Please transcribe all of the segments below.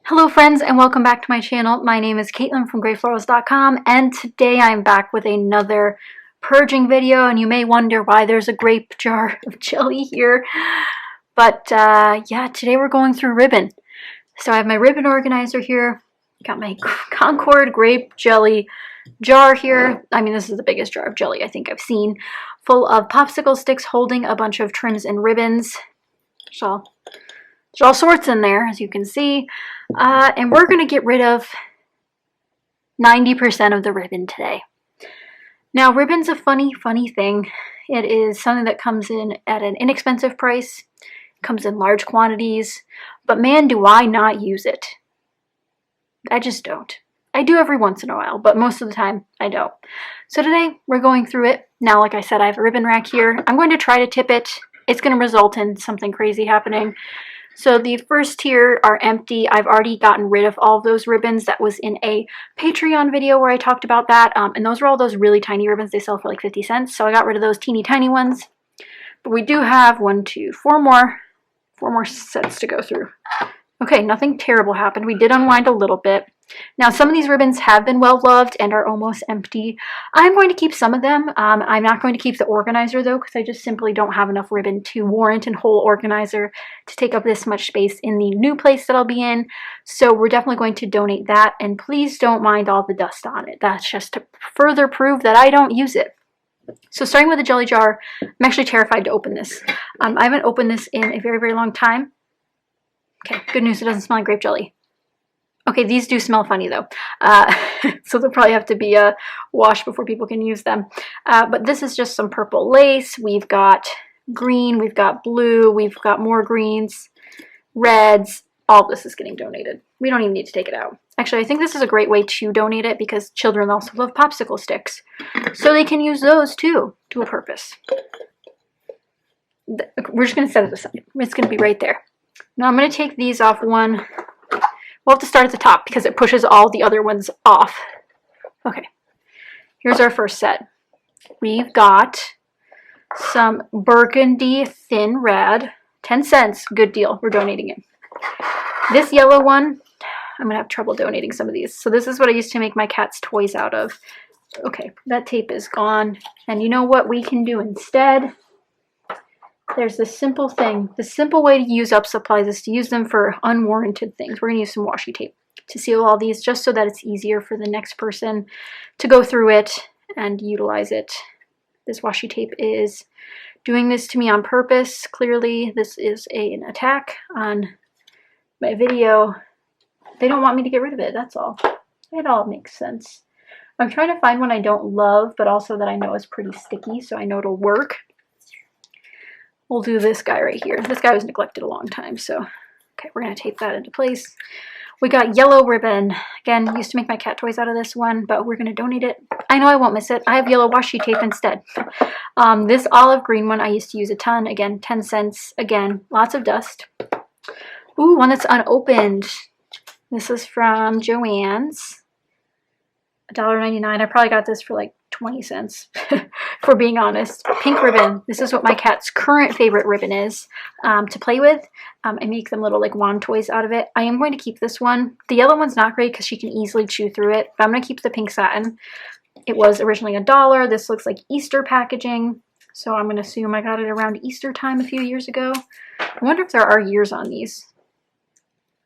Hello friends and welcome back to my channel. My name is Katelyn from Florals.com and today I'm back with another purging video, and you may wonder why there's a grape jar of jelly here. But yeah, today we're going through ribbon. So I have my ribbon organizer here, got my Concord grape jelly jar here. I mean, this is the biggest jar of jelly I think I've seen, full of popsicle sticks holding a bunch of trims and ribbons. There's all sorts in there, as you can see. And we're going to get rid of 90% of the ribbon today. Now, ribbon's a funny thing. It is something that comes in at an inexpensive price, comes in large quantities, but man, do I not use it. I just don't. I do every once in a while, but most of the time I don't. So today we're going through it. Now, like I said, I have a ribbon rack here. I'm going to try to tip it. It's going to result in something crazy happening. So the first tier are empty. I've already gotten rid of all of those ribbons. That was in a Patreon video where I talked about that. And those were all those really tiny ribbons they sell for like 50 cents. So I got rid of those teeny tiny ones. But we do have four more sets to go through. Okay, nothing terrible happened. We did unwind a little bit. Now, some of these ribbons have been well loved and are almost empty. I'm going to keep some of them. I'm not going to keep the organizer though, because I just simply don't have enough ribbon to warrant a whole organizer to take up this much space in the new place that I'll be in. So we're definitely going to donate that, and please don't mind all the dust on it. That's just to further prove that I don't use it. So starting with the jelly jar, I'm actually terrified to open this. I haven't opened this in a very long time. Okay, good news, it doesn't smell like grape jelly. Okay, these do smell funny though, so they'll probably have to be washed before people can use them. But this is just some purple lace. We've got green, we've got blue, we've got more greens, reds. All of this is getting donated. We don't even need to take it out. Actually, I think this is a great way to donate it because children also love popsicle sticks. So they can use those too, to a purpose. We're just going to set it aside. It's going to be right there. Now I'm going to take these off one. We'll have to start at the top because it pushes all the other ones off. Okay, here's our first set. We've got some burgundy thin red, 10 cents, good deal. We're donating it. This yellow one, I'm gonna have trouble donating some of these. So this is what I used to make my cat's toys out of. Okay, that tape is gone. And you know what we can do instead? There's this simple thing. The simple way to use up supplies is to use them for unwarranted things. We're going to use some washi tape to seal all these just so that it's easier for the next person to go through it and utilize it. This washi tape is doing this to me on purpose. Clearly, this is an attack on my video. They don't want me to get rid of it, that's all. It all makes sense. I'm trying to find one I don't love, but also that I know is pretty sticky, so I know it'll work. We'll do this guy right here. This guy was neglected a long time, so okay, we're going to tape that into place. We got yellow ribbon. Again, used to make my cat toys out of this one, but we're going to donate it. I know I won't miss it. I have yellow washi tape instead. This olive green one I used to use a ton. Again, 10 cents. Again, lots of dust. Ooh, one that's unopened. This is from Joann's. $1.99. I probably got this for like 20 cents, for being honest. Pink ribbon. This is what my cat's current favorite ribbon is to play with. I make them little like wand toys out of it. I am going to keep this one. The yellow one's not great because she can easily chew through it, but I'm going to keep the pink satin. It was originally $1. This looks like Easter packaging, so I'm going to assume I got it around Easter time a few years ago. I wonder if there are years on these.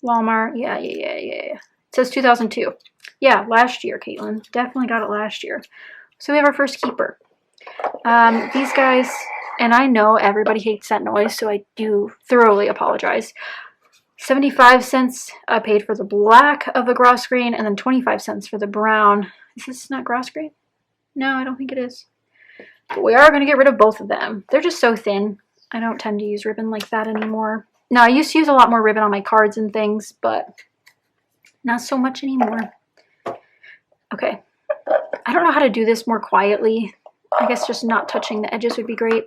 Walmart. Yeah. It says 2002. Yeah, last year, Katelyn. Definitely got it last year. So we have our first keeper. These guys, and I know everybody hates that noise, so I do thoroughly apologize. 75 cents I paid for the black of the gross grain, and then 25 cents for the brown. Is this not gross grain? No, I don't think it is. But we are going to get rid of both of them. They're just so thin. I don't tend to use ribbon like that anymore. Now, I used to use a lot more ribbon on my cards and things, but not so much anymore. Okay. I don't know how to do this more quietly. I guess just not touching the edges would be great.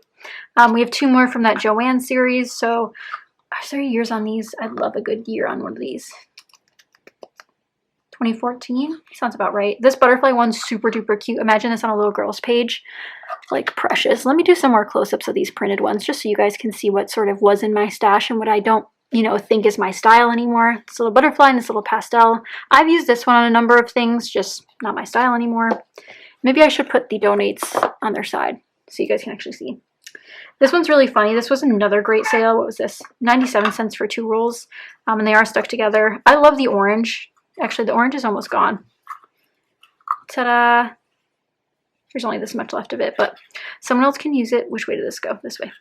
We have two more from that Joann series. So, are there years on these? I'd love a good year on one of these. 2014? Sounds about right. This butterfly one's super duper cute. Imagine this on a little girl's page. Like precious. Let me do some more close-ups of these printed ones just so you guys can see what sort of was in my stash and what I don't you know, think is my style anymore. This little butterfly and this little pastel. I've used this one on a number of things, just not my style anymore. Maybe I should put the donates on their side so you guys can actually see. This one's really funny. This was another great sale. What was this? 97 cents for 2 rolls. And they are stuck together. I love the orange. Actually, the orange is almost gone. Ta-da! There's only this much left of it, but someone else can use it. Which way did this go? This way.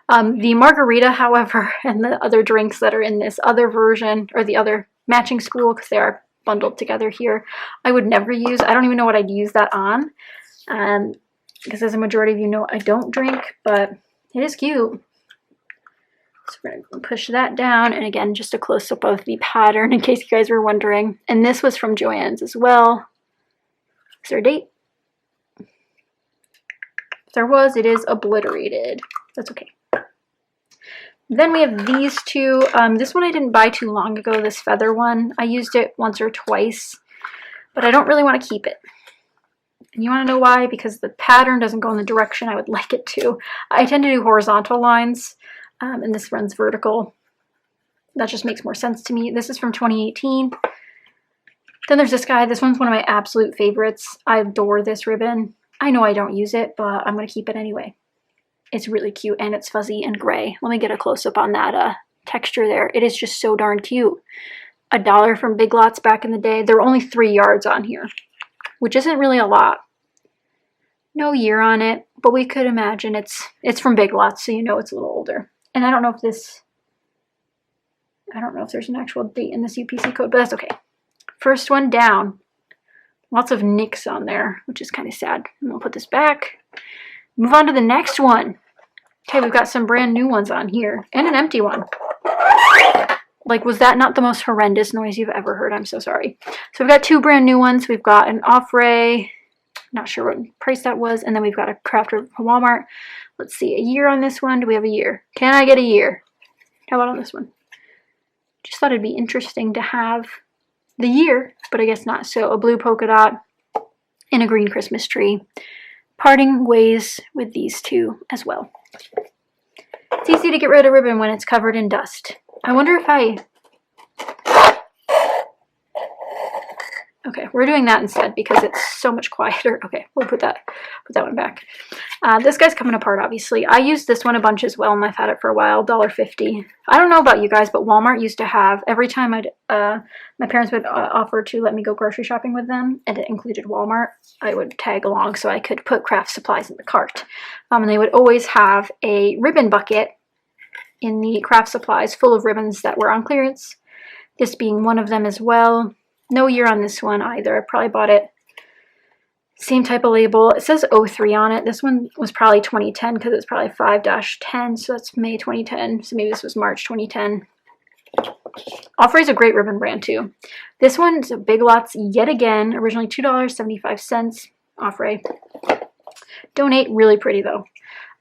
The margarita, however, and the other drinks that are in this other version, or the other matching spool, because they are bundled together here, I would never use. I don't even know what I'd use that on. Because as a majority of you know, I don't drink, but it is cute. So we're going to push that down. And again, just a close-up of the pattern in case you guys were wondering. And this was from Joann's as well. Is there a date? If there was, it is obliterated. That's okay. Then we have these two. This one I didn't buy too long ago, this feather one. I used it once or twice, but I don't really want to keep it. And you want to know why? Because the pattern doesn't go in the direction I would like it to. I tend to do horizontal lines, and this runs vertical. That just makes more sense to me. This is from 2018. Then there's this guy. This one's one of my absolute favorites. I adore this ribbon. I know I don't use it, but I'm going to keep it anyway. It's really cute, and it's fuzzy and gray. Let me get a close-up on that texture there. It is just so darn cute. $1 from Big Lots back in the day. There were only 3 yards on here, which isn't really a lot. No year on it, but we could imagine it's from Big Lots, so you know it's a little older. And I don't know if there's an actual date in this UPC code, but that's okay. First one down. Lots of nicks on there, which is kind of sad. I'm gonna put this back. Move on to the next one. Okay, we've got some brand new ones on here, and an empty one. Like, was that not the most horrendous noise you've ever heard? I'm so sorry. So we've got 2 brand new ones. We've got an Offray, not sure what price that was, and then we've got a Crafter from Walmart. Let's see, a year on this one. Do we have a year? Can I get a year? How about on this one? Just thought it'd be interesting to have the year, but I guess not. So a blue polka dot and a green Christmas tree. Parting ways with these two as well. It's easy to get rid of ribbon when it's covered in dust. I wonder if okay, we're doing that instead because it's so much quieter. Okay, we'll put that one back. This guy's coming apart, obviously. I used this one a bunch as well, and I've had it for a while. $1.50. I don't know about you guys, but Walmart used to have, every time my parents would offer to let me go grocery shopping with them, and it included Walmart, I would tag along so I could put craft supplies in the cart. And they would always have a ribbon bucket in the craft supplies full of ribbons that were on clearance. This being one of them as well. No year on this one either. I probably bought it. Same type of label. It says 03 on it. This one was probably 2010 because it's probably 5-10. So that's May 2010. So maybe this was March 2010. Offray is a great ribbon brand too. This one's Big Lots yet again. Originally $2.75. Offray. Donate. Really pretty though.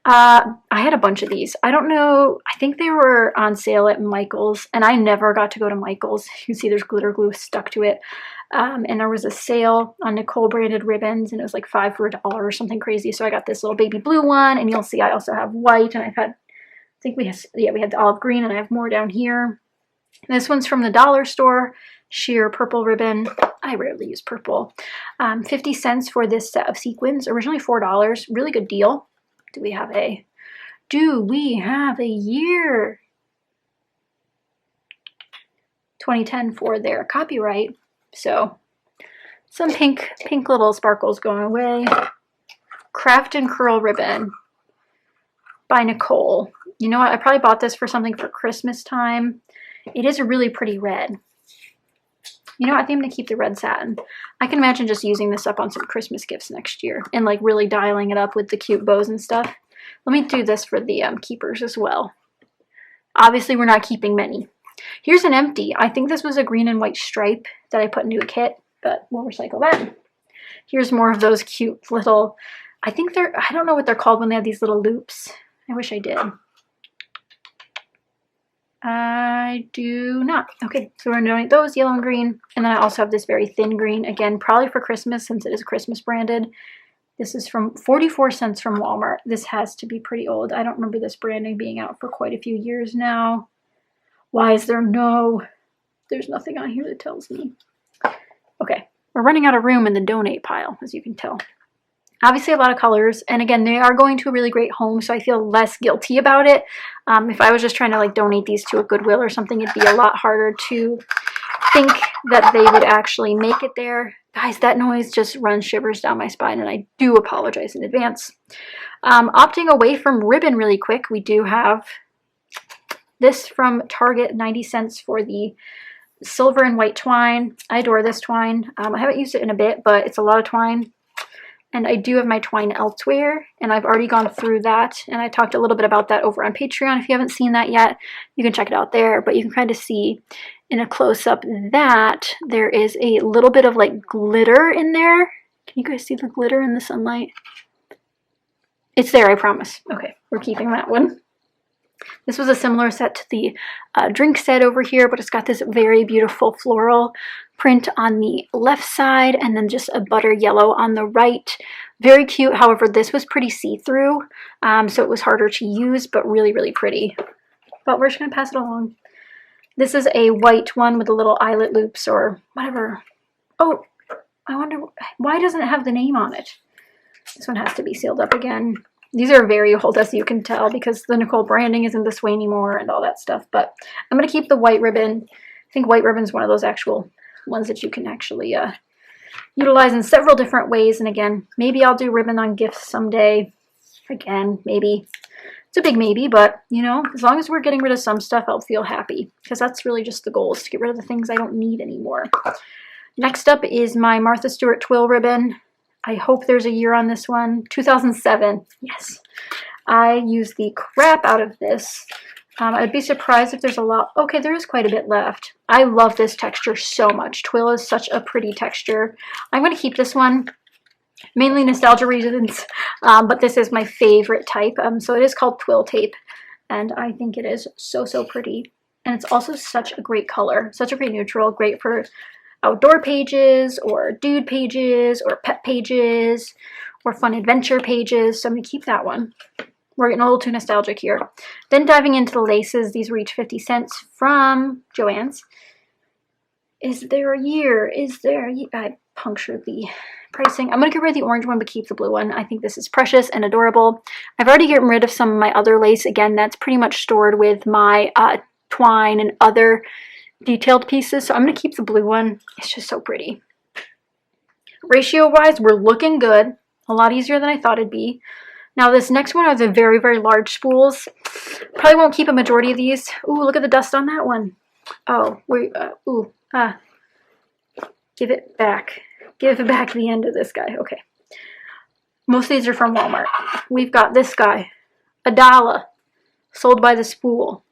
I had a bunch of these. I don't know. I think they were on sale at Michael's, and I never got to go to Michael's. You can see there's glitter glue stuck to it. And there was a sale on Nicole branded ribbons, and it was like 5 for $1 or something crazy. So I got this little baby blue one, and you'll see I also have white, and I've had, I think we had the olive green, and I have more down here. And this one's from the dollar store. Sheer purple ribbon. I rarely use purple. 50 cents for this set of sequins. Originally $4. Really good deal. Do we have a year? 2010 for their copyright. So some pink little sparkles going away. Craft and Curl ribbon by Nicole. You know what? I probably bought this for something for Christmas time. It is a really pretty red. You know, I think I'm going to keep the red satin. I can imagine just using this up on some Christmas gifts next year and like really dialing it up with the cute bows and stuff. Let me do this for the keepers as well. Obviously, we're not keeping many. Here's an empty. I think this was a green and white stripe that I put into a kit, but we'll recycle that. Here's more of those cute little, I don't know what they're called when they have these little loops. I wish I did. I do not. Okay, so we're going to donate those, yellow and green. And then I also have this very thin green, again, probably for Christmas since it is Christmas branded. This is from 44 cents from Walmart. This has to be pretty old. I don't remember this branding being out for quite a few years now. Why is there no... There's nothing on here that tells me. Okay, we're running out of room in the donate pile, as you can tell. Obviously a lot of colors, and again, they are going to a really great home, so I feel less guilty about it. If I was just trying to like donate these to a Goodwill or something, it'd be a lot harder to think that they would actually make it there. Guys, that noise just runs shivers down my spine, and I do apologize in advance. Opting away from ribbon really quick, we do have this from Target, 90 cents for the silver and white twine. I adore this twine. I haven't used it in a bit, but it's a lot of twine. And I do have my twine elsewhere, and I've already gone through that, and I talked a little bit about that over on Patreon. If you haven't seen that yet, you can check it out there, but you can kind of see in a close-up that there is a little bit of like glitter in there. Can you guys see the glitter in the sunlight? It's there, I promise. Okay, we're keeping that one. This was a similar set to the drink set over here, but it's got this very beautiful floral print on the left side and then just a butter yellow on the right. Very cute. However, this was pretty see-through, so it was harder to use, but really, really pretty. But we're just going to pass it along. This is a white one with the little eyelet loops or whatever. Oh, I wonder, why doesn't it have the name on it? This one has to be sealed up again. These are very old, as you can tell, because the Nicole branding isn't this way anymore and all that stuff. But I'm going to keep the white ribbon. I think white ribbon is one of those actual ones that you can actually utilize in several different ways. And again, maybe I'll do ribbon on gifts someday. Again, maybe. It's a big maybe, but, you know, as long as we're getting rid of some stuff, I'll feel happy. Because that's really just the goal, is to get rid of the things I don't need anymore. Next up is my Martha Stewart twill ribbon. I hope there's a year on this one. 2007. Yes. I used the crap out of this. I'd be surprised if there's a lot. Okay, there is quite a bit left. I love this texture so much. Twill is such a pretty texture. I'm going to keep this one. Mainly nostalgia reasons. But this is my favorite type. So it is called Twill Tape. And I think it is so, so pretty. And it's also such a great color. Such a great neutral. Great for outdoor pages or dude pages or pet pages or fun adventure pages. So I'm going to keep that one. We're getting a little too nostalgic here. Then diving into the laces, these were each 50 cents from Joann's. Is there a year? Is there a year? I punctured the pricing. I'm going to get rid of the orange one but keep the blue one. I think this is precious and adorable. I've already gotten rid of some of my other lace. Again, that's pretty much stored with my twine and other detailed pieces, so I'm going to keep the blue one. It's just so pretty. Ratio wise, we're looking good. A lot easier than I thought it'd be. Now this next one are the very, very large spools. Probably won't keep a majority of these. Ooh, look at the dust on that one. Oh, give it back. Give back the end of this guy. Okay. Most of these are from Walmart. We've got this guy. $1. Sold by the spool.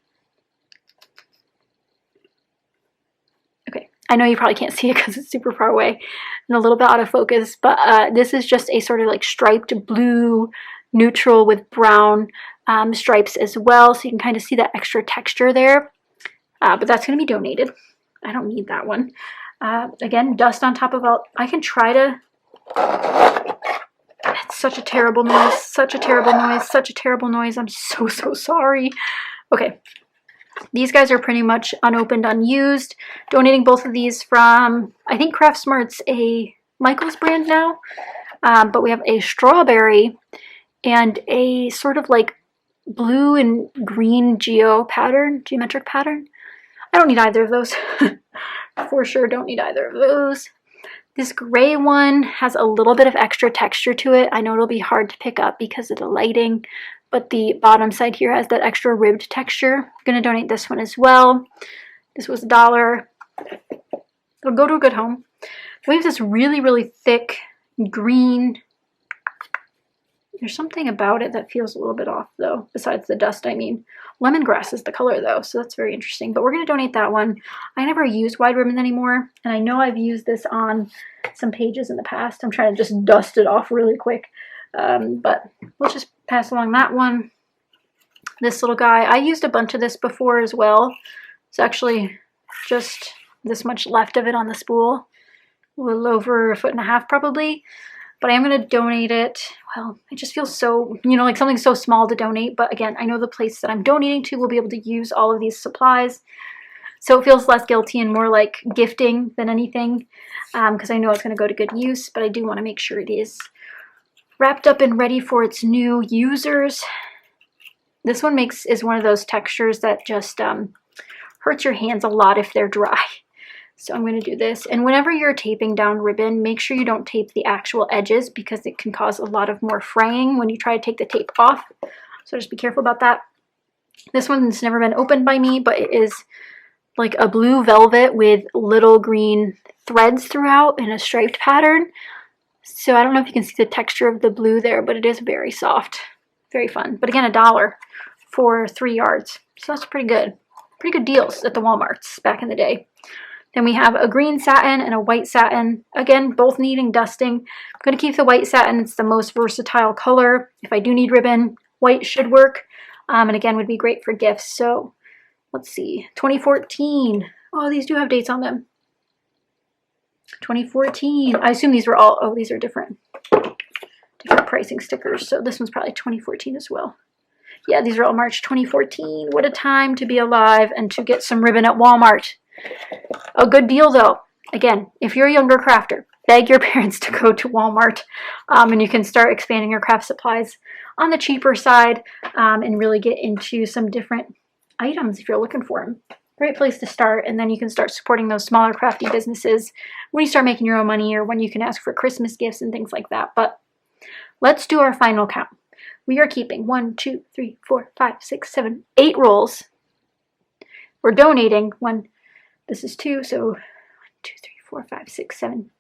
I know you probably can't see it because it's super far away and a little bit out of focus, but this is just a sort of like striped blue neutral with brown stripes as well, so you can kind of see that extra texture there. But that's going to be donated. I don't need that one. Again, dust on top of all. I can try to... It's such a terrible noise, such a terrible noise, such a terrible noise. I'm so, so sorry. Okay. These guys are pretty much unopened, unused. Donating both of these from, I think Craft Smart's a Michael's brand now. But we have a strawberry and a sort of like blue and green geometric pattern. I don't need either of those. For sure don't need either of those. This gray one has a little bit of extra texture to it. I know it'll be hard to pick up because of the lighting, but the bottom side here has that extra ribbed texture. I'm going to donate this one as well. This was $1. It'll go to a good home. We have this really, really thick green. There's something about it that feels a little bit off though, besides the dust, I mean. Lemongrass is the color though, so that's very interesting. But we're going to donate that one. I never use wide ribbon anymore, and I know I've used this on some pages in the past. I'm trying to just dust it off really quick. But we'll just pass along that one. This little guy, I used a bunch of this before as well. It's actually just this much left of it on the spool. A little over 1.5 feet probably. but I am going to donate it. Well, it just feels so, you know, like something so small to donate. But again, I know the place that I'm donating to will be able to use all of these supplies. So it feels less guilty and more like gifting than anything, because I know it's going to go to good use, but I do want to make sure it is wrapped up and ready for its new users. This one is one of those textures that just hurts your hands a lot if they're dry. So I'm going to do this. And whenever you're taping down ribbon, make sure you don't tape the actual edges because it can cause a lot of more fraying when you try to take the tape off. So just be careful about that. This one's never been opened by me, but it is like a blue velvet with little green threads throughout in a striped pattern. So I don't know if you can see the texture of the blue there, but it is very soft, very fun. But again, $1 for 3 yards. So that's pretty good. Pretty good deals at the Walmarts back in the day. Then we have a green satin and a white satin. Again, both needing dusting. I'm going to keep the white satin. It's the most versatile color. If I do need ribbon, white should work. And again, would be great for gifts. So let's see, 2014. Oh, these do have dates on them. 2014. I assume these were all, oh, these are different pricing stickers. So this one's probably 2014 as well. Yeah, these are all March 2014. What a time to be alive and to get some ribbon at Walmart. A good deal though. Again, if you're a younger crafter, beg your parents to go to Walmart, and you can start expanding your craft supplies on the cheaper side, and really get into some different items if you're looking for them. Great place to start, and then you can start supporting those smaller crafty businesses when you start making your own money or when you can ask for Christmas gifts and things like that. But let's do our final count. We are keeping 1, 2, 3, 4, 5, 6, 7, 8 rolls. We're donating one. This is 2, so 1, 2, 3, 4, 5, 6, 7.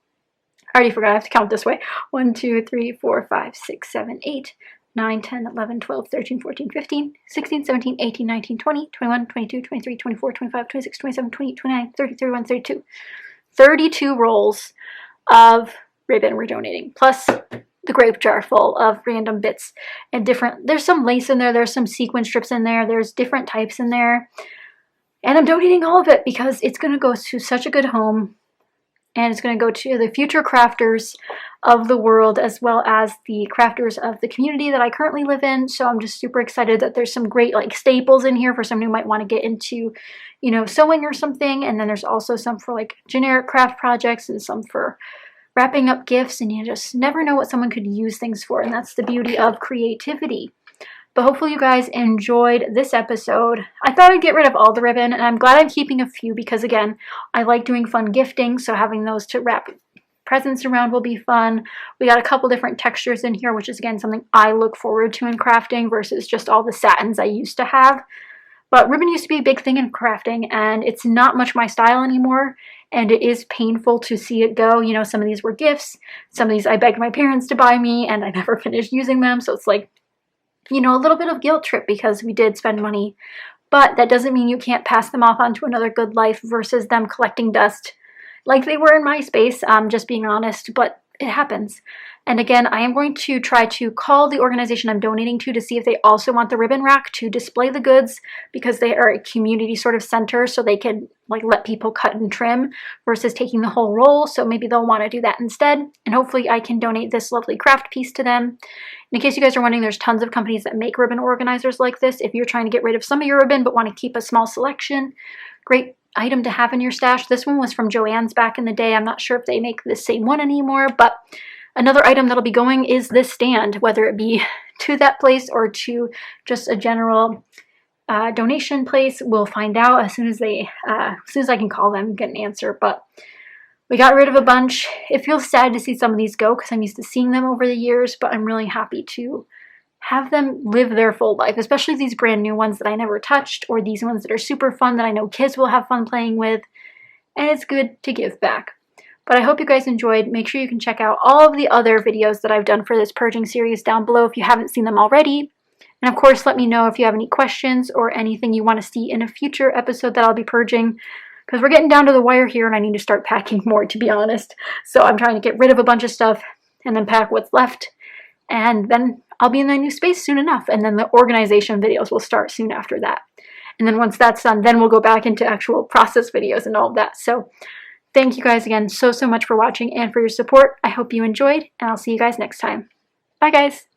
I already forgot I have to count this way. 1, 2, 3, 4, 5, 6, 7, 8. 9, 10, 11, 12, 13, 14, 15, 16, 17, 18, 19, 20, 21, 22, 23, 24, 25, 26, 27, 28, 29, 30, 31, 32. 32 rolls of ribbon we're donating, plus the grape jar full of random bits and different, there's some lace in there, there's some sequin strips in there, there's different types in there. And I'm donating all of it because it's going to go to such a good home. And it's going to go to the future crafters of the world as well as the crafters of the community that I currently live in. So I'm just super excited that there's some great like staples in here for someone who might want to get into, you know, sewing or something. And then there's also some for like generic craft projects and some for wrapping up gifts. And you just never know what someone could use things for. And that's the beauty of creativity. But hopefully you guys enjoyed this episode. I thought I'd get rid of all the ribbon, and I'm glad I'm keeping a few because, again, I like doing fun gifting, so having those to wrap presents around will be fun. We got a couple different textures in here, which is, again, something I look forward to in crafting versus just all the satins I used to have. But ribbon used to be a big thing in crafting, and it's not much my style anymore, and it is painful to see it go. You know, some of these were gifts. Some of these I begged my parents to buy me, and I never finished using them, so it's like, you know, a little bit of guilt trip because we did spend money, but that doesn't mean you can't pass them off onto another good life versus them collecting dust like they were in my space, just being honest, but it happens. And again, I am going to try to call the organization I'm donating to see if they also want the ribbon rack to display the goods because they are a community sort of center, so they can like let people cut and trim versus taking the whole roll. So maybe they'll want to do that instead. And hopefully I can donate this lovely craft piece to them. In case you guys are wondering, there's tons of companies that make ribbon organizers like this. If you're trying to get rid of some of your ribbon but want to keep a small selection, great item to have in your stash. This one was from Joann's back in the day. I'm not sure if they make the same one anymore, but another item that'll be going is this stand, whether it be to that place or to just a general donation place. We'll find out as soon as I can call them and get an answer. But we got rid of a bunch. It feels sad to see some of these go because I'm used to seeing them over the years, but I'm really happy to have them live their full life, especially these brand new ones that I never touched or these ones that are super fun that I know kids will have fun playing with. And it's good to give back. But I hope you guys enjoyed. Make sure you can check out all of the other videos that I've done for this purging series down below if you haven't seen them already. And of course, let me know if you have any questions or anything you want to see in a future episode that I'll be purging, because we're getting down to the wire here and I need to start packing more, to be honest. So I'm trying to get rid of a bunch of stuff and then pack what's left. And then I'll be in the new space soon enough. And then the organization videos will start soon after that. And then once that's done, then we'll go back into actual process videos and all of that. So Thank you guys again so much for watching and for your support. I hope you enjoyed, and I'll see you guys next time. Bye guys!